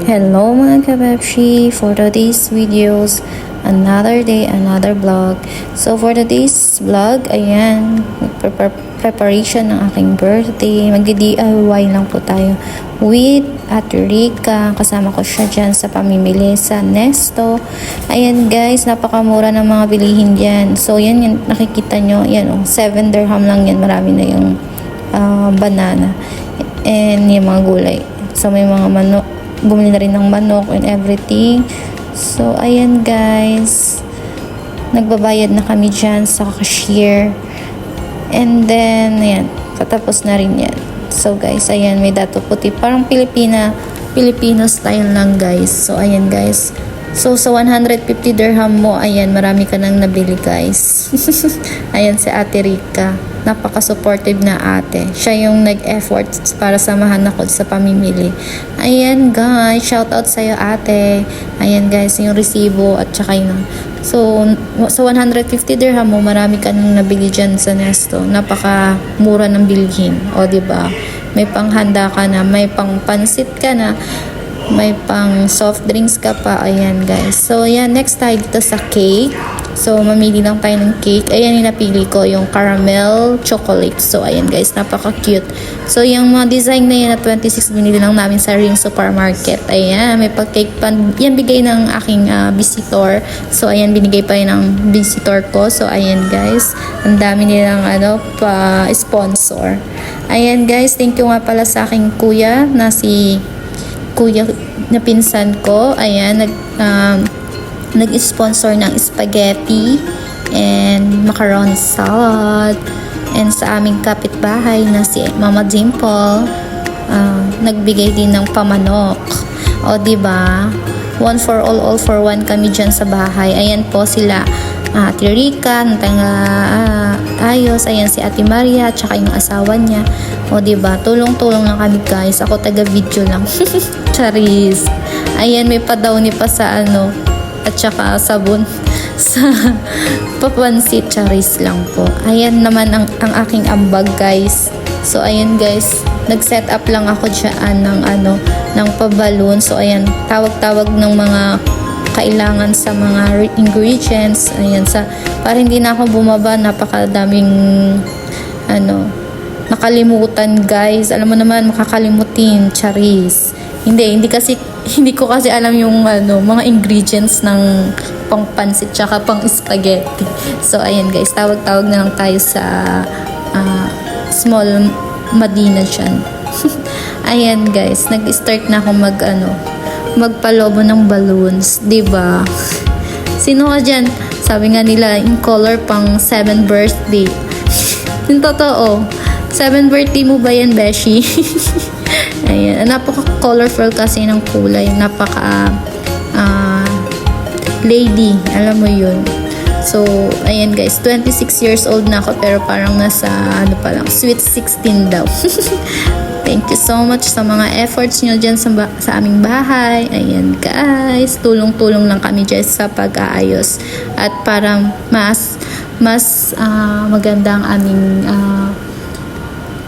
Hello mga kababshi, for today's videos, another day, another vlog. So for today's vlog, ayan, preparation ng aking birthday. Mag-DIY lang po tayo with Ate Rica. Kasama ko siya dyan sa pamimili sa Nesto. Ayan guys, napakamura ng mga bilihin dyan. So yan, nakikita nyo, yan 7 dirham lang yan. Marami na yung banana and yung mga gulay. So may mga manok, bumili na rin ng manok and everything. So ayan guys, nagbabayad na kami dyan sa cashier, and then ayan, patapos na rin yan. So guys, ayan, may dato puti, parang Filipino style lang guys. So ayan guys, so sa 150 dirham mo, ayan, marami ka nang nabili guys. Ayan si Ate Rica, napaka-supportive na ate. Siya yung nag-effort para samahan ako sa pamimili. Ayan guys, shout out sa'yo ate. Ayan guys, yung resibo at saka yung so sa 150 dirham mo, marami ka nang nabili dyan sa Nesto. Napaka mura ng bilhin, o diba? May panghanda ka na, may pang pansit ka na, may pang soft drinks ka pa. Ayan guys, so ayan, next tayo dito sa cake. So mamili lang tayo ng cake. Ayan yung napili ko, yung caramel chocolate. So ayan guys, napaka cute. So yung mga design na yan na 26, binili lang namin sa Ring Supermarket. Ayan, may pa-cake pa. Yan bigay ng aking visitor. So ayan, binigay pa yun ng visitor ko. So ayan guys, ang dami nilang pa-sponsor. Ayan guys, thank you nga pala sa aking kuya na si kuya na pinsan ko. Ayan, nag-sponsor ng spaghetti and macaroni salad. And sa aming kapitbahay na si Mama Dimple, nagbigay din ng pamanok. O diba, one for all for one kami dyan sa bahay. Ayan po sila, Ate Rica, ayos. Ayan si Ate Maria, at saka yung asawa niya. O diba, tulong-tulong lang kami guys. Ako taga-video lang. Charis. Ayan, may padawni pa sa at saka sabon sa papansit. Charis lang po. Ayan naman ang aking ambag guys. So ayan guys, nag-set up lang ako dyan ng pabalon. So ayan, tawag-tawag ng mga kailangan sa mga ingredients. Ayan, para hindi na ako bumaba, napakadaming nakalimutan guys. Alam mo naman, makakalimutin. Charis. Hindi ko kasi alam yung mga ingredients ng pang-pansit tsaka pang-spaghetti. So ayan guys, tawag-tawag na lang tayo sa Small Medina dyan. Ayan guys, nag-start na ako magpalobo ng balloons, diba? Sino ka dyan? Sabi nga nila, in color pang 7 birthday. Yung totoo, 7 birthday mo ba yan, Beshi? Ayan, napaka-colorful kasi ng kulay. Napaka lady, alam mo yun. So, ayan guys, 26 years old na ako, pero parang nasa pa lang, sweet 16 daw. Thank you so much sa mga efforts nyo dyan sa aming bahay. Ayan guys, tulong-tulong lang kami dyan sa pag-aayos. At para mas maganda ang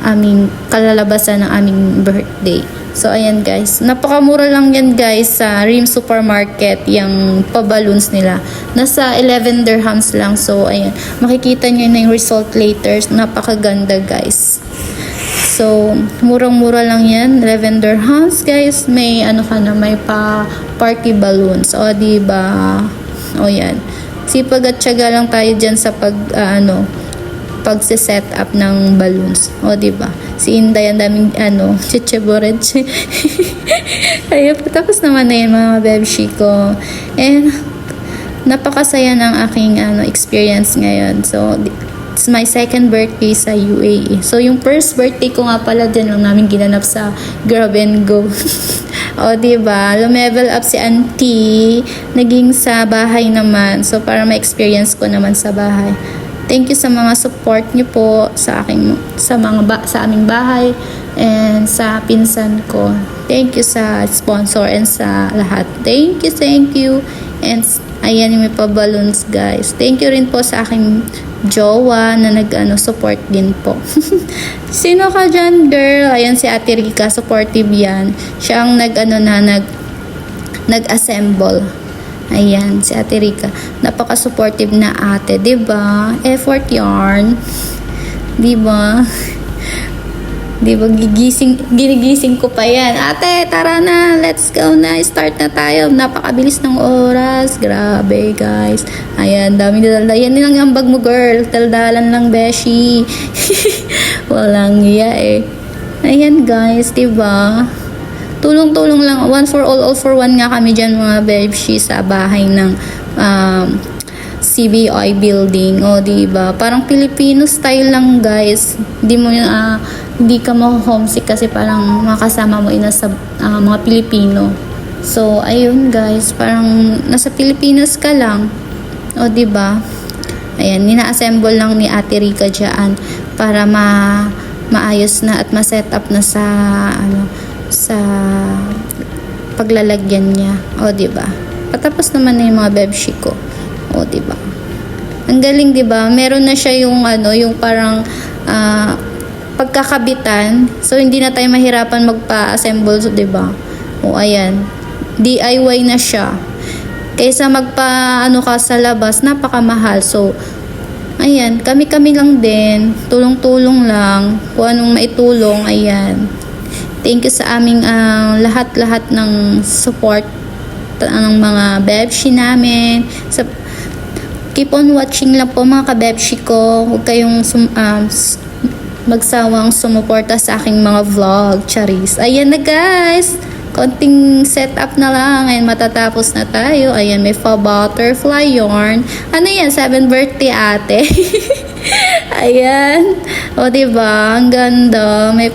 aming kalalabasan ng aming birthday. So ayan guys, napakamura lang yan guys sa Rim Supermarket, yung pa-balloons nila. Nasa 11 dirhams lang. So ayan, makikita nyo na yung result later. Napakaganda guys. So murang-mura lang yan, 11 dirhams guys. May may pa-party balloons. O diba? O yan, sipag at tiyaga lang tayo dyan sa pagse-set up ng balloons. O diba? Si Inday, ang daming chichebored. Ayun, tapos naman na yun mga bebshi ko. And napakasaya ng aking experience ngayon. So it's my second birthday sa UAE. So yung first birthday ko nga pala din lang namin ginanap sa Grab and Go. O diba, lumevel up si auntie, naging sa bahay naman. So para ma-experience ko naman sa bahay. Thank you sa mga support niyo po sa aming bahay and sa pinsan ko. Thank you sa sponsor and sa lahat. Thank you. And ayan yung may pa-balloons guys. Thank you rin po sa aking jowa na support din po. Sino ka dyan, girl? Ayan si Ate Rica, supportive yan. Siya ang nag-assemble. Ayan, si Ate Rica. Napaka-supportive na ate, 'di ba? Effort yarn. 'Di ba? 'Di ba ginigising ko pa 'yan. Ate, tara na. Let's go na. Start na tayo. Napakabilis ng oras. Grabe, guys. Ayan, dami na. Yan lang yung bag mo, girl. Daldalan lang, beshi. Walang iya eh. Ayan, guys, 'di ba? Tulong-tulong lang, one for all for one nga kami dyan mga beshi sa bahay ng CBI building. O, diba? Parang Filipino style lang, guys. Hindi ka ma-homesick kasi parang makasama mo sa mga Pilipino. So, ayun, guys. Parang nasa Pilipinas ka lang. O, diba? Ayan, nina-assemble lang ni Ate Rica dyan para maayos na at ma-set up na sa sa paglalagyan niya. O, diba? Patapos naman na yung mga bebshi ko. O, diba? Ang galing, diba? Meron na siya yung yung parang pagkakabitan. So, hindi na tayo mahirapan magpa-assemble, so, diba? O, ayan. DIY na siya. Kaysa ka sa labas, napakamahal. So, ayan. Kami-kami lang din. Tulong-tulong lang. Kung anong maitulong, ayan. Thank you sa aming lahat-lahat ng support ng mga bebshi namin. Keep on watching lang po mga kabebshi ko. Huwag kayong magsawang sumuporta sa aking mga vlog. Charis. Ayan na, guys. Konting setup na lang. Ayan, matatapos na tayo. Ayan, may butterfly yarn. Ano yan? 7th birthday ate. Ayan. O, diba? Ang ganda. May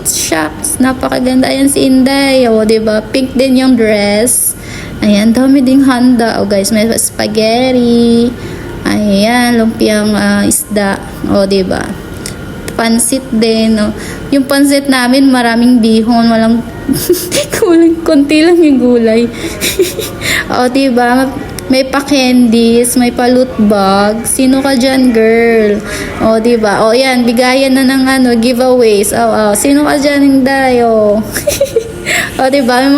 shucks, napakaganda. Ayan si Inday, diba? Pink din yung dress. Ayan, dami ding handa. Guys, may spaghetti. Ayan, lumpiang isda. Diba? Pansit din. Yung pansit namin, maraming bihon, walang konti lang yung gulay. Diba? May pa-candies, may pa-loot bag. Sino ka dyan, girl? Diba? Yan, bigayan na ng giveaways. Sino ka dyan, Inday? Diba? Yung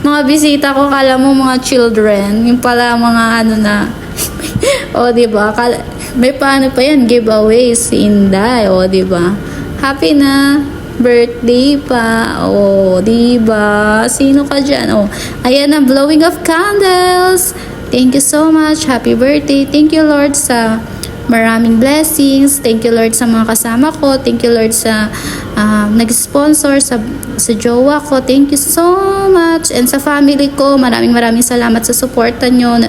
mga bisita ko, kala mo mga children. Yung pala mga na. Diba? May paano pa yan, giveaways, si Inday. Diba? Happy na birthday pa. Diba? Sino ka dyan? Ayan na, blowing of candles. Thank you so much. Happy birthday. Thank you, Lord, sa maraming blessings. Thank you, Lord, sa mga kasama ko. Thank you, Lord, sa nag-sponsor, sa jowa ko. Thank you so much. And sa family ko, maraming salamat sa suporta nyo.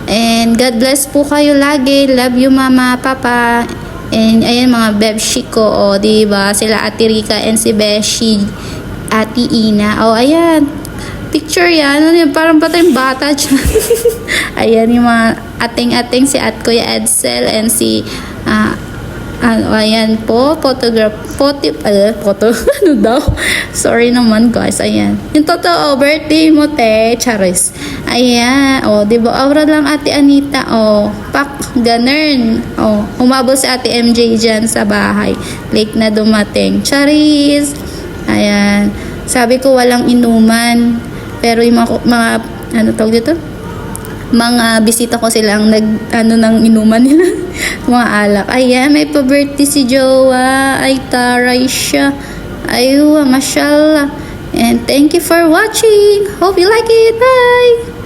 And God bless po kayo lagi. Love you, Mama, Papa. And ayan, mga bebshi ko. Diba? Sila Ate Rica and si Beshi, Ate Ina. Ayan. Picture yan. Parang patay bata dyan. Ayan yung mga ating-ating si Kuya Edsel and si ayan po, photo. Ano daw? Sorry naman, guys. Ayan. Yung totoo, birthday mo, te. Charis. Ayan. Diba? Aura lang Ate Anita. Pak, ganern. Humabol si Ate MJ dyan sa bahay. Late na dumating. Charis. Ayan. Sabi ko, walang inuman. Pero yung mga tawag dito? Mga bisita ko silang ng inuman nila. Mga alak. Ayan, may pa-birthday si Jowa. Ay, taray siya. Aywa, mashallah. And thank you for watching. Hope you like it. Bye!